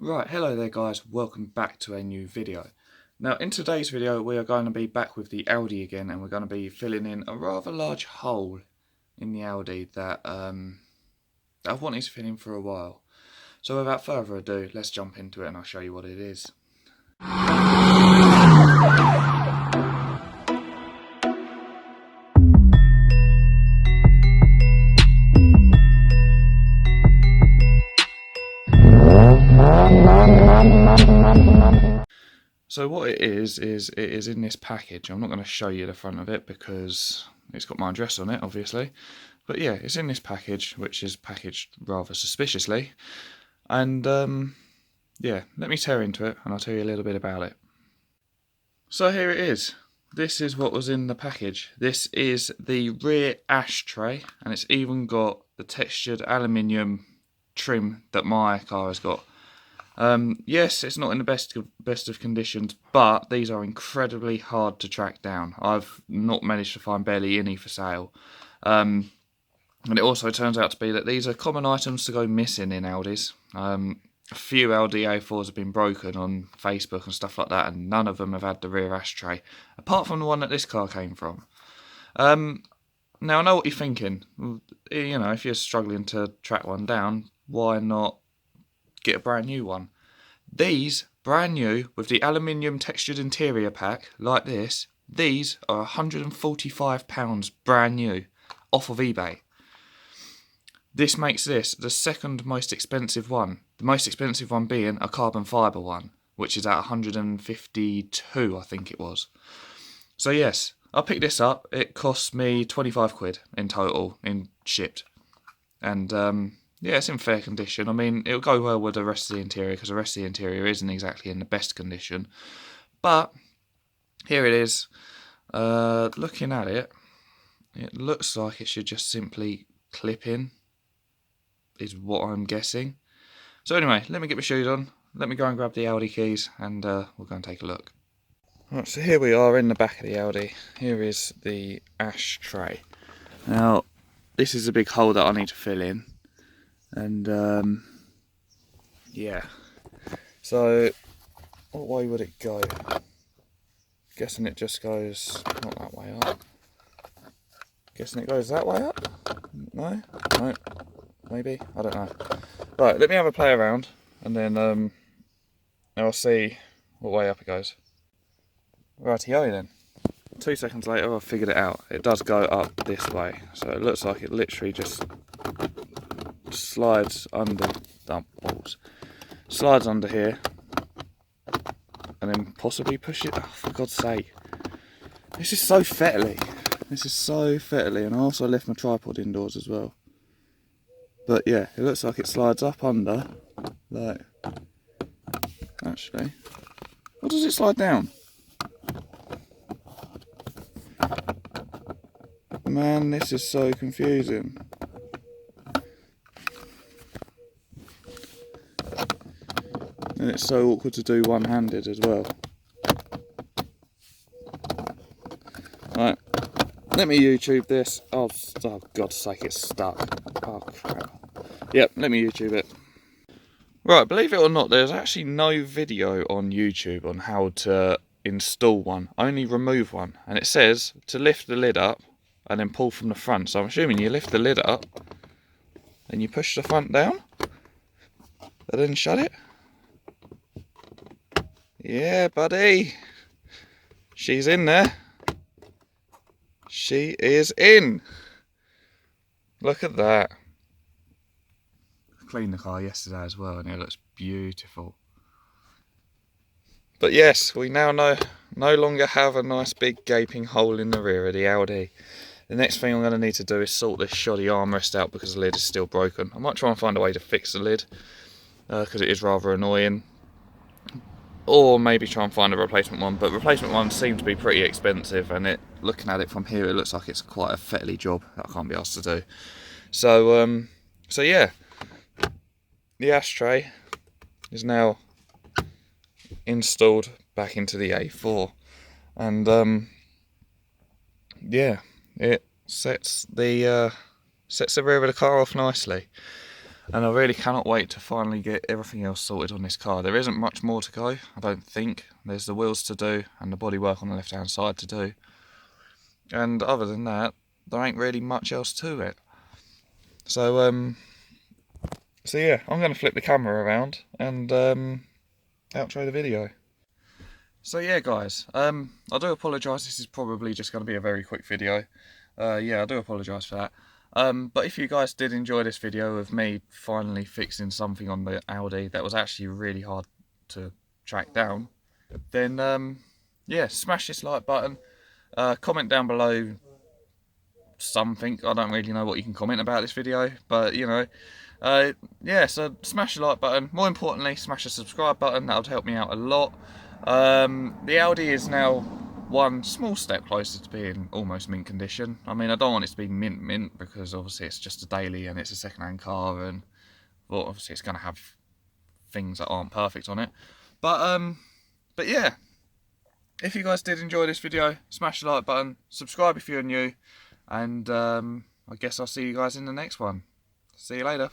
Right, hello there guys, welcome back to a new video. Now in today's video we are going to be back with the Audi again, and we're going to be filling in a rather large hole in the Audi that I've wanted to fill in for a while. So without further ado, let's jump into it and I'll show you what it is. So what it is it is in this package. I'm not going to show you the front of it because it's got my address on it, obviously. But yeah, it's in this package, which is packaged rather suspiciously. And yeah, let me tear into it and I'll tell you a little bit about it. So here it is. This is what was in the package. This is the rear ashtray, and it's even got the textured aluminium trim that my car has got. Yes, it's not in the best of conditions, but these are incredibly hard to track down. I've not managed to find barely any for sale. And it also turns out to be that these are common items to go missing in Audis. A few Audi A4s have been broken on Facebook and stuff like that, and none of them have had the rear ashtray, apart from the one that this car came from. Now I know what you're thinking. You know, if you're struggling to track one down, why not get a brand new one? These, brand new, with the aluminium textured interior pack, like this, these are £145 brand new, off of eBay. This makes this the second most expensive one, the most expensive one being a carbon fibre one, which is at 152, I think it was. So yes, I picked this up. It cost me 25 quid in total, in shipped. And yeah, it's in fair condition. I mean, it'll go well with the rest of the interior, because the rest of the interior isn't exactly in the best condition. But here it is. Looking at it, it looks like it should just simply clip in, is what I'm guessing. So anyway, let me get my shoes on, let me go and grab the Audi keys, and we'll go and take a look. Right, so here we are in the back of the Audi. Here is the ashtray. Now, this is a big hole that I need to fill in, and yeah. So, what way would it go? Guessing it just goes, not that way up. Guessing it goes that way up? No? No? Maybe? I don't know. Right, let me have a play around, and then I'll see what way up it goes. Rightio then. 2 seconds later I've figured it out. It does go up this way, so it looks like it literally just slides under, slides under here, and then possibly push it. Oh, for God's sake. This is so fettly. This is so fettly, and I also left my tripod indoors as well. But yeah, it looks like it slides up under, like, actually, or does it slide down? Man, this is so confusing. And it's so awkward to do one-handed as well. Right, let me YouTube this. Oh God's sake, it's stuck. Oh crap. Yep, let me YouTube it. Right, believe it or not, there's actually no video on YouTube on how to install one, only remove one. And it says to lift the lid up and then pull from the front. So I'm assuming you lift the lid up, then you push the front down, and then shut it. Yeah, buddy. She's in there. She is in. Look at that. I cleaned the car yesterday as well, and it looks beautiful. But yes, we now no longer have a nice big gaping hole in the rear of the Audi. The next thing I'm going to need to do is sort this shoddy armrest out, because the lid is still broken. I might try and find a way to fix the lid, because it is rather annoying. Or maybe try and find a replacement one, but replacement ones seem to be pretty expensive, and looking at it from here, it looks like it's quite a fettly job that I can't be asked to do. So, so yeah, the ashtray is now installed back into the A4, and yeah, it sets the rear of the car off nicely. And I really cannot wait to finally get everything else sorted on this car. There isn't much more to go, I don't think. There's the wheels to do and the bodywork on the left hand side to do. And other than that, there ain't really much else to it. So yeah, I'm going to flip the camera around and outro the video. So yeah guys, I do apologise, this is probably just going to be a very quick video. Yeah, I do apologise for that. But if you guys did enjoy this video of me finally fixing something on the Audi that was actually really hard to track down, then yeah, smash this like button, comment down below something. I don't really know what you can comment about this video, but you know, yeah, so smash the like button. More importantly, smash the subscribe button. That would help me out a lot. The Audi is now one small step closer to being almost mint condition. I mean, I don't want it to be mint because obviously it's just a daily and it's a second-hand car, and well, obviously it's going to have things that aren't perfect on it. But yeah, if you guys did enjoy this video, smash the like button, subscribe if you're new, and I guess I'll see you guys in the next one. See you later.